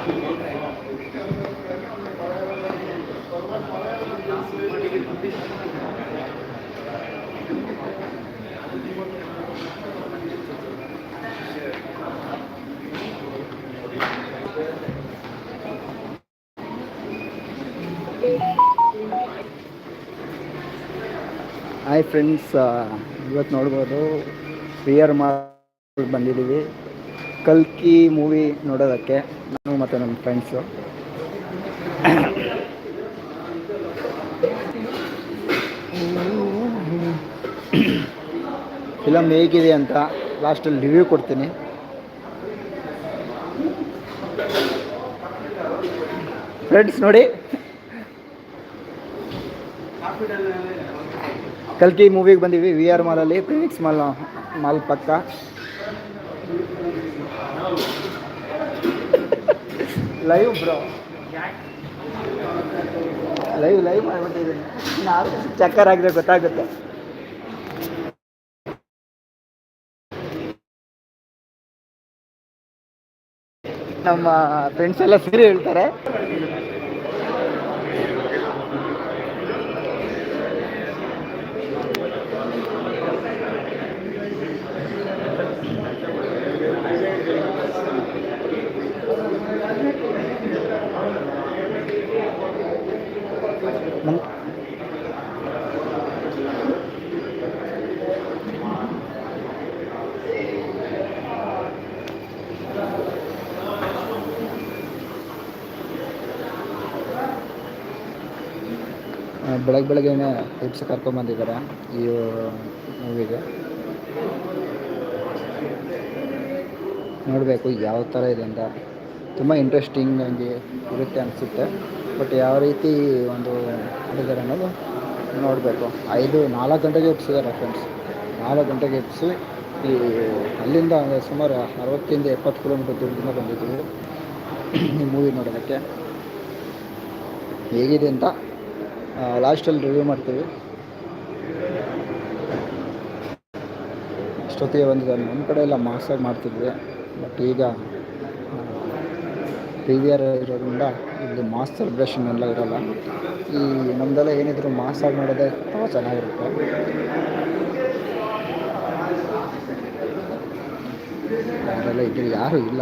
Hi friends, ಇವತ್ತು ನೋಡ್ಬೋದು we are mall ಬಂದಿದ್ದೀವಿ ಕಲ್ಕಿ ಮೂವಿ ನೋಡೋದಕ್ಕೆ, ನಾನು ಮತ್ತು ನನ್ನ ಫ್ರೆಂಡ್ಸು. ಫಿಲಮ್ ಹೇಗಿದೆ ಅಂತ ಲಾಸ್ಟಲ್ಲಿ ರಿವ್ಯೂ ಕೊಡ್ತೀನಿ. ಫ್ರೆಂಡ್ಸ್ ನೋಡಿ, ಕಲ್ಕಿ ಮೂವಿಗೆ ಬಂದೀವಿ ವಿ ಆರ್ ಮಾಲಲ್ಲಿ, ಫಿನಿಕ್ಸ್ ಮಾಲ್ ಪಕ್ಕ. ಲೈವ್ ಬ್ರೋ, ಲೈವ್ ಮಾಡಿಬಿಟ್ಟಿದ್ದೀನಿ. ನಾವು ಚಕ್ಕರ್ ಆಗಿದ್ರೆ ಗೊತ್ತಾಗುತ್ತೆ. ನಮ್ಮ ಫ್ರೆಂಡ್ಸ್ ಎಲ್ಲ ಸೇರಿ ಹೇಳ್ತಾರೆ. ಬೆಳಗ್ಗೆನೇ ಟಿಪ್ಸ್ ಕರ್ಕೊಂಬಂದಿದ್ದಾರೆ ಈ ಮೂವಿಗೆ. ನೋಡಬೇಕು ಯಾವ ಥರ ಇದೆ ಅಂತ. ತುಂಬ ಇಂಟ್ರೆಸ್ಟಿಂಗ್ ಆಗಿ ಇರುತ್ತೆ ಅನಿಸುತ್ತೆ. ಬಟ್ ಯಾವ ರೀತಿ ಒಂದು ಮಾಡಿದ್ದಾರೆ ಅನ್ನೋದು ನೋಡಬೇಕು. 4 ಗಂಟೆಗೆ ಎಬ್ಸಿದ್ದಾರೆ ಫ್ರೆಂಡ್ಸ್. 4 ಗಂಟೆಗೆ ಎಬ್ಬಿಸಿ ಅಲ್ಲಿಂದ ಸುಮಾರು 60-70 ಕಿಲೋಮೀಟರ್ ದೂರದಿಂದ ಬಂದಿದ್ದೀವಿ ಈ ಮೂವಿ ನೋಡೋದಕ್ಕೆ. ಹೇಗಿದೆ ಅಂತ ಲಾಸ್ಟಲ್ಲಿ ರಿವ್ಯೂ ಮಾಡ್ತೀವಿ. ಇಷ್ಟೊತ್ತಿಗೆ ಬಂದಿದ್ದಾರೆ. ನಮ್ಮ ಕಡೆ ಎಲ್ಲ ಮಾಸಾಗಿ ಮಾಡ್ತಿದ್ವಿ, ಬಟ್ ಈಗ ಪಿ ವಿ ಆರ್ ಇರೋದ್ರಿಂದ ಇಲ್ಲಿ ಮಾಸ್ ಸೆಲೆಬ್ರೇಷನ್ ಎಲ್ಲ ಇರೋಲ್ಲ. ಈ ನಮ್ಮದೆಲ್ಲ ಏನಿದ್ರು ಮಾಸಾಗಿ ಮಾಡೋದೇ ತುಂಬ ಚೆನ್ನಾಗಿರುತ್ತೆ. ಯಾರೆಲ್ಲ ಇದ್ದರೆ ಯಾರೂ ಇಲ್ಲ.